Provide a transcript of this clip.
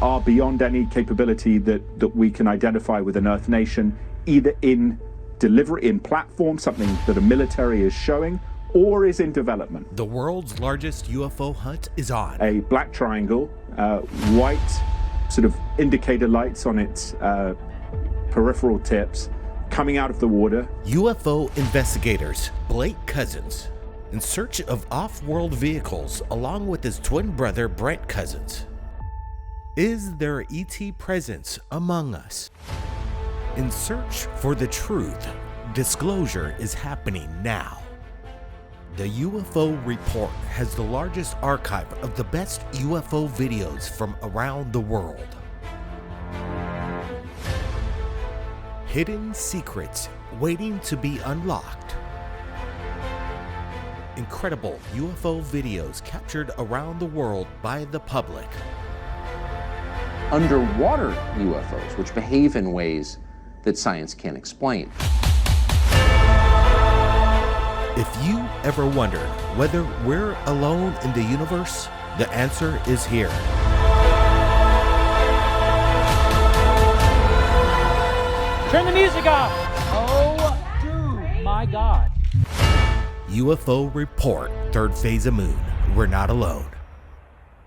are beyond any capability that we can identify with an Earth nation, either in delivery, in platform, something that a military is showing, or is in development. The world's largest UFO hunt is on. A black triangle, white sort of indicator lights on its peripheral tips, coming out of the water. UFO investigators Blake Cousins, in search of off-world vehicles, along with his twin brother Brent Cousins. Is there ET presence among us? In search for the truth, disclosure is happening now. The UFO Report has the largest archive of the best UFO videos from around the world. Hidden secrets waiting to be unlocked. Incredible UFO videos captured around the world by the public. Underwater UFOs, which behave in ways that science can't explain. If you ever wondered whether we're alone in the universe, the answer is here. Turn the music off! Oh, dude, my God. UFO Report, Third Phase of Moon. We're not alone.